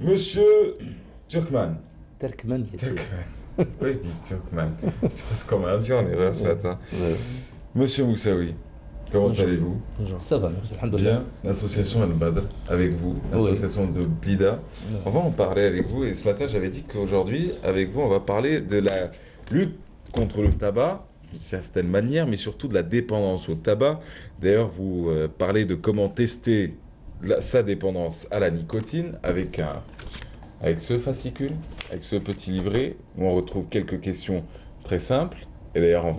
Monsieur Turkman. Turkman, Turkman. Pourquoi je dis Turkman? C'est parce qu'on m'a induit en erreur ce ouais, matin. ouais. Monsieur Moussaoui, comment Bonjour. allez-vous? Bonjour. Ça va, merci, alhamdoulilah. Bien, l'association Al-Badr avec vous, Oui. l'association de Blida. Ouais. On va en parler avec vous et ce matin j'avais dit qu'aujourd'hui avec vous on va parler de la lutte contre le tabac d'une certaine manière mais surtout de la dépendance au tabac. D'ailleurs vous parlez de comment tester sa dépendance à la nicotine avec ce fascicule, avec ce petit livret où on retrouve quelques questions très simples. Et d'ailleurs, on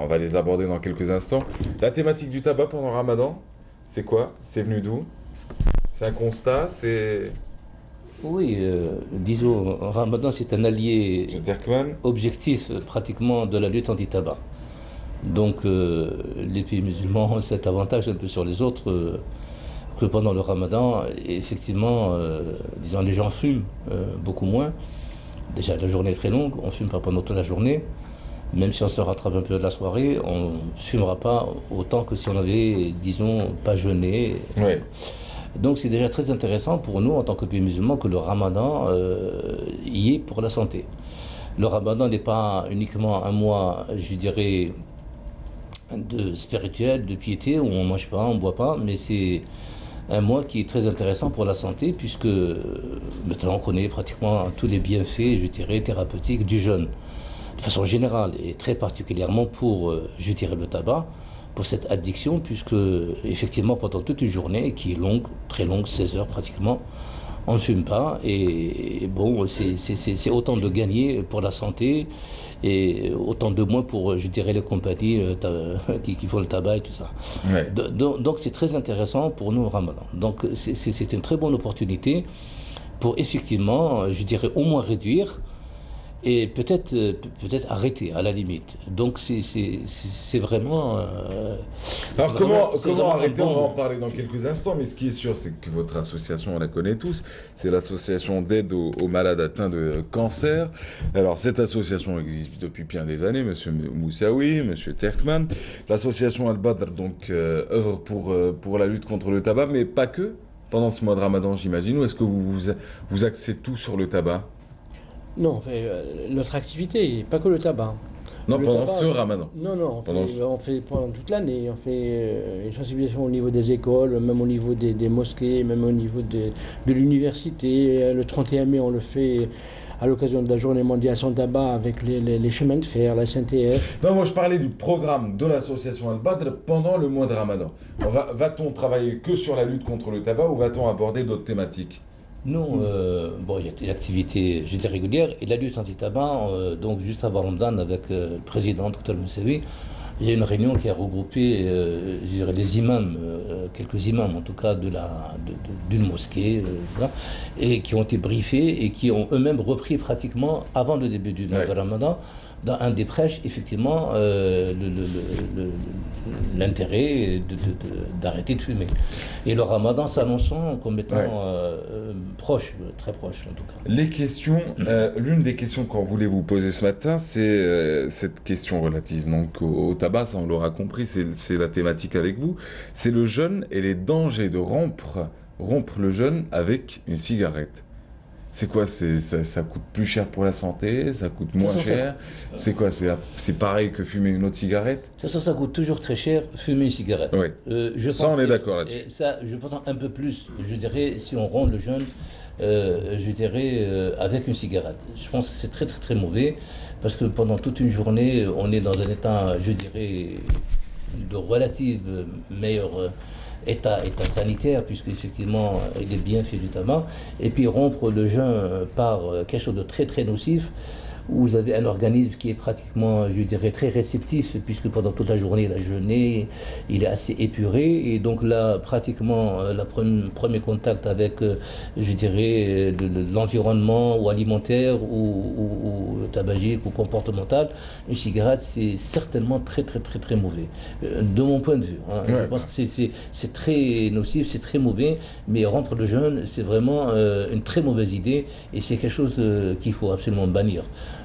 va les aborder dans quelques instants. La thématique du tabac pendant Ramadan, c'est quoi? C'est venu d'où? C'est un constat? C'est... Oui, disons, Ramadan, c'est un allié Je Turkman? objectif pratiquement de la lutte anti-tabac. Donc, les pays musulmans ont cet avantage un peu sur les autres que pendant le Ramadan, effectivement, disons, les gens fument beaucoup moins. Déjà, la journée est très longue, on ne fume pas pendant toute la journée. Même si on se rattrape un peu de la soirée, on ne fumera pas autant que si on avait, disons, pas jeûné. Oui. Donc c'est déjà très intéressant pour nous, en tant que pays musulmans, que le Ramadan y est pour la santé. Le Ramadan n'est pas uniquement un mois, je dirais, de spirituel, de piété, où on ne mange pas, on ne boit pas, mais c'est un mois qui est très intéressant pour la santé, puisque maintenant on connaît pratiquement tous les bienfaits, je dirais, thérapeutiques du jeûne. De façon générale et très particulièrement pour, je dirais, le tabac, pour cette addiction, puisque effectivement pendant toute une journée, qui est longue, très longue, 16 heures pratiquement, on ne fume pas et bon, c'est autant de gagner pour la santé et autant de moins pour, je dirais, les compagnies qui font le tabac et tout ça. Ouais. Donc c'est très intéressant pour nous le Ramadan. Donc c'est une très bonne opportunité pour effectivement, je dirais, au moins réduire et peut-être arrêter à la limite. Donc c'est vraiment... Alors comment arrêter? bon. On va en parler dans quelques instants, mais ce qui est sûr, c'est que votre association, on la connaît tous, c'est l'association d'aide aux malades atteints de cancer. Alors cette association existe depuis bien des années, Monsieur Moussaoui, Monsieur Turkman. L'association Al-Badr donc œuvre pour la lutte contre le tabac, mais pas que. Pendant ce mois de Ramadan, j'imagine, ou est-ce que vous axez tout sur le tabac? Non, on fait notre activité, pas que le tabac. Non, Le pendant tabac, ce Ramadan. Non, Pendant on fait pendant toute l'année. On fait une sensibilisation au niveau des écoles, même au niveau des mosquées, même au niveau de l'université. Le 31 mai, on le fait à l'occasion de la journée mondiale sans tabac avec les chemins de fer, la SNTF. Non, moi je parlais du programme de l'association Al-Badr pendant le mois de Ramadan. Va-t-on travailler que sur la lutte contre le tabac ou va-t-on aborder d'autres thématiques? Non, bon, il y a l'activité, je dirais, régulière et la lutte anti-tabac. Donc, juste avant Ramadan, avec le président, Dr Moussaoui, il y a une réunion qui a regroupé, je dirais, les imams, quelques imams en tout cas, d'une mosquée, voilà, et qui ont été briefés et qui ont eux-mêmes repris pratiquement avant le début du mois de Ramadan, dans un des prêches, effectivement, l'intérêt d'arrêter de fumer. Et le Ramadan s'annonçant comme étant proche, très proche en tout cas. Les questions, l'une des questions qu'on voulait vous poser ce matin, c'est cette question relative donc au tabac, ça on l'aura compris, c'est la thématique avec vous, c'est le jeûne et les dangers de rompre le jeûne avec une cigarette. C'est quoi? Ça coûte plus cher pour la santé? Ça coûte moins cher? C'est quoi? C'est pareil que fumer une autre cigarette? Ça coûte toujours très cher, fumer une cigarette. Oui. Ça, on est d'accord là-dessus. Et ça, je pense un peu plus, je dirais, si on rompt le jeûne, je dirais, avec une cigarette. Je pense que c'est très, très, très mauvais, parce que pendant toute une journée, on est dans un état, je dirais, de relative meilleur état sanitaire, puisque effectivement il est bien fait du tabac, et puis rompre le jeûne par quelque chose de très très nocif, où vous avez un organisme qui est pratiquement, je dirais, très réceptif, puisque pendant toute la journée il a jeûné, il est assez épuré, et donc là, pratiquement, le premier contact avec, je dirais, l'environnement ou alimentaire ou tabagique ou comportemental, une cigarette, c'est certainement très très très très mauvais, de mon point de vue. Hein. Ouais. Je pense que c'est très nocif, c'est très mauvais, mais rompre le jeûne, c'est vraiment une très mauvaise idée, et c'est quelque chose qu'il faut absolument bannir.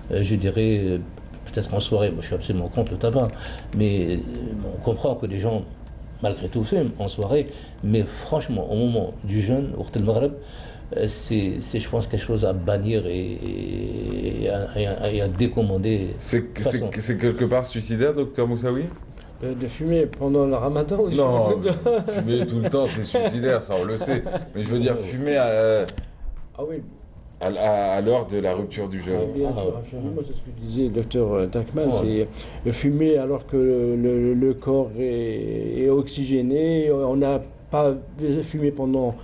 Je dirais, peut-être en soirée, moi je suis absolument contre le tabac, mais on comprend que les gens, malgré tout, fument en soirée, mais franchement, au moment du jeûne, au Waqt al-Maghrib, je pense, quelque chose à bannir et à décommander. C'est quelque part suicidaire, docteur Moussaoui? De fumer pendant le ramadan. Non, fumer tout le temps, c'est suicidaire, ça on le sait. Mais je veux dire, fumer Ah oui. à l'heure de la rupture du jeûne. Bien sûr, absolument, c'est ce que disait le docteur Takman, c'est fumer alors que le corps est oxygéné. On n'a pas fumé pendant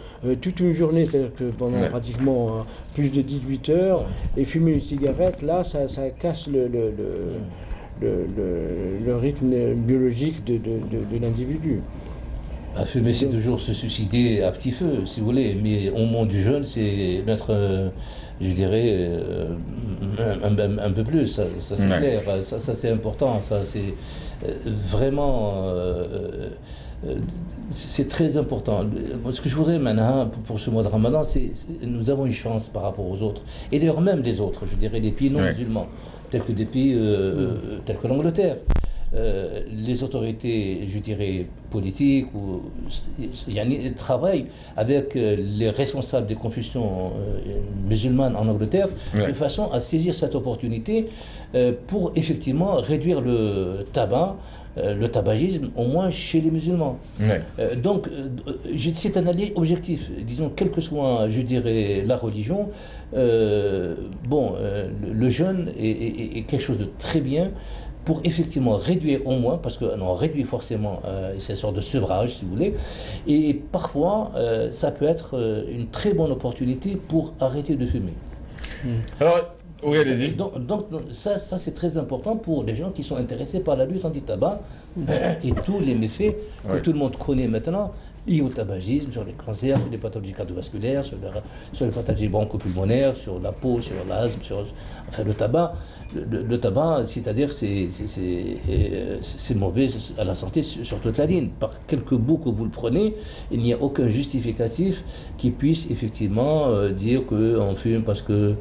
toute une journée, c'est-à-dire que pendant pratiquement plus de 18 heures, et fumer une cigarette, là, ça casse le rythme biologique de l'individu. Fumer, c'est toujours se suicider à petit feu, si vous voulez, mais au moment du jeûne, c'est mettre, je dirais, un peu plus, ça c'est clair, ça c'est important, ça c'est vraiment, c'est très important. Ce que je voudrais maintenant, pour ce mois de Ramadan, nous avons une chance par rapport aux autres, et d'ailleurs même les autres, je dirais les pays non musulmans, tels que des pays tels que l'Angleterre. Les autorités, je dirais, politiques, travaillent avec les responsables des confessions musulmanes en Angleterre de façon à saisir cette opportunité pour effectivement réduire le tabagisme, au moins chez les musulmans. Donc, c'est un allié objectif. Disons, quelle que soit, je dirais, la religion, le jeûne est quelque chose de très bien pour effectivement réduire au moins, parce qu'on réduit forcément, c'est une sorte de sevrage, si vous voulez, et parfois, ça peut être une très bonne opportunité pour arrêter de fumer. Alors, oui, allez-y. Donc ça c'est très important pour les gens qui sont intéressés par la lutte anti-tabac et tous les méfaits que tout le monde connaît maintenant, liés au tabagisme, sur les cancers, sur les pathologies cardiovasculaires, sur les pathologies bronchopulmonaires, sur la peau, sur l'asthme, enfin le tabac. Le tabac, c'est-à-dire c'est mauvais à la santé sur toute la ligne. Par quelques bouts que vous le prenez, il n'y a aucun justificatif qui puisse effectivement dire qu'on fume parce que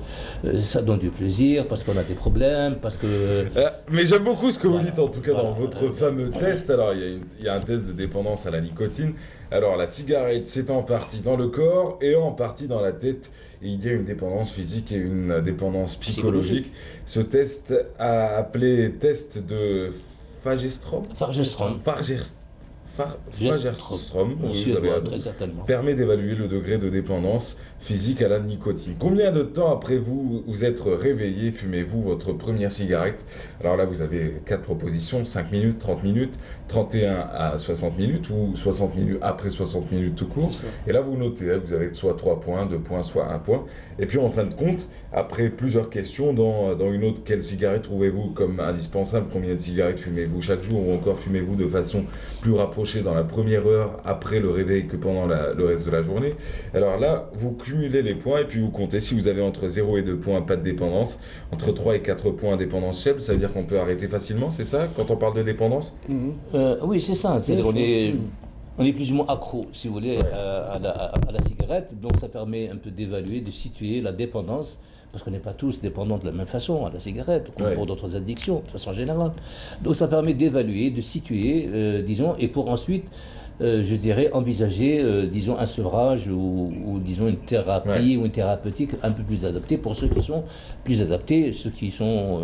ça donne du plaisir, parce qu'on a des problèmes, parce que... mais j'aime beaucoup ce que vous dites, en tout cas dans votre fameux test. Alors, il y a un test de dépendance à la nicotine. Alors, la cigarette, c'est en partie dans le corps et en partie dans la tête. Et il y a une dépendance physique et une dépendance psychologique. Ce test a appelé test de Fagerström. Fagerström, permet d'évaluer le degré de dépendance physique à la nicotine. Combien de temps après vous être réveillé, fumez-vous votre première cigarette? Alors là, vous avez 4 propositions, 5 minutes, 30 minutes, 31 à 60 minutes ou 60 minutes après 60 minutes tout court. Et là, vous notez, vous avez soit 3 points, 2 points, soit 1 point. Et puis en fin de compte, après plusieurs questions, dans une autre, quelle cigarette trouvez-vous comme indispensable? Combien de cigarettes fumez-vous chaque jour? Ou encore fumez-vous de façon plus rapprochée dans la première heure après le réveil que pendant le reste de la journée? Alors là, vous cumulez les points et puis vous comptez. Si vous avez entre 0 et 2 points, pas de dépendance. Entre 3 et 4 points, dépendance faible, ça veut dire qu'on peut arrêter facilement, c'est ça, quand on parle de dépendance? Oui, c'est ça. C'est-à-dire on est plus ou moins accro, si vous voulez, à la cigarette. Donc ça permet un peu d'évaluer, de situer la dépendance, parce qu'on n'est pas tous dépendants de la même façon à la cigarette, comme pour d'autres addictions, de façon générale. Donc ça permet d'évaluer, de situer, disons, et pour ensuite, je dirais, envisager, disons, un sevrage ou disons, une thérapie ou une thérapeutique un peu plus adaptée pour ceux qui sont plus adaptés. Ceux qui sont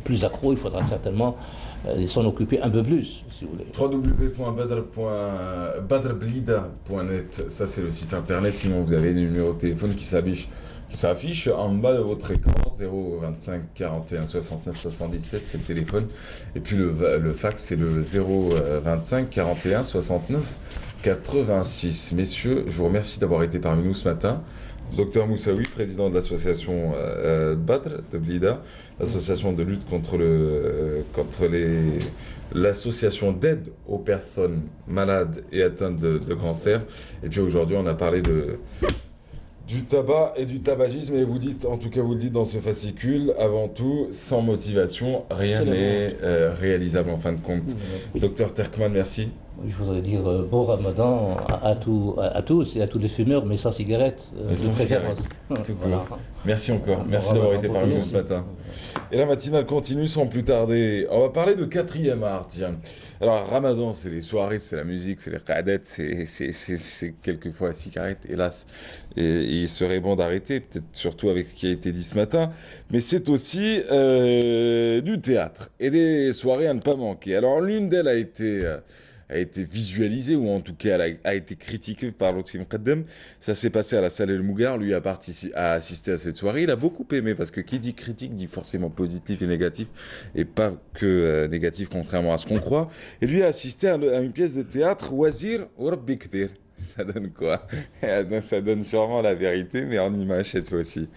plus accros, il faudra certainement s'en occuper un peu plus, si vous voulez. www.badrblida.net, ça c'est le site internet. Sinon, vous avez le numéro de téléphone qui s'affiche en bas de votre écran, 025 41 69 77, c'est le téléphone. Et puis le fax, c'est le 025 41 69 86. Messieurs, je vous remercie d'avoir été parmi nous ce matin. Docteur Moussaoui, président de l'association Badr de Blida, l'association de lutte contre l'association d'aide aux personnes malades et atteintes de cancer. Et puis aujourd'hui, on a parlé du tabac et du tabagisme, et vous dites, en tout cas vous le dites dans ce fascicule, avant tout, sans motivation, rien n'est réalisable en fin de compte. Docteur Terkman, merci. Je voudrais dire bon Ramadan à tous et à tous les fumeurs, mais sans cigarette, Mais sans de préférence. Tout Voilà. court. Merci encore. Bon Merci Ramadan d'avoir été pour parmi tout le nous ce monde. matin. Et la matinale continue sans plus tarder. On va parler de quatrième art, tiens. Alors, Ramadan, c'est les soirées, c'est la musique, c'est les qadettes, c'est quelquefois la cigarette, hélas. Et il serait bon d'arrêter, peut-être surtout avec ce qui a été dit ce matin. Mais c'est aussi du théâtre et des soirées à ne pas manquer. Alors, l'une d'elles a été visualisée, ou en tout cas a été critiquée par Lotfi Mqaddam. Ça s'est passé à la salle El Mougar, lui a assisté à cette soirée. Il a beaucoup aimé, parce que qui dit critique dit forcément positif et négatif, et pas que négatif, contrairement à ce qu'on croit. Et lui a assisté à une pièce de théâtre, Wazir ou Rabbi Kbir. Ça donne quoi? Ça donne sûrement la vérité, mais en image cette fois-ci.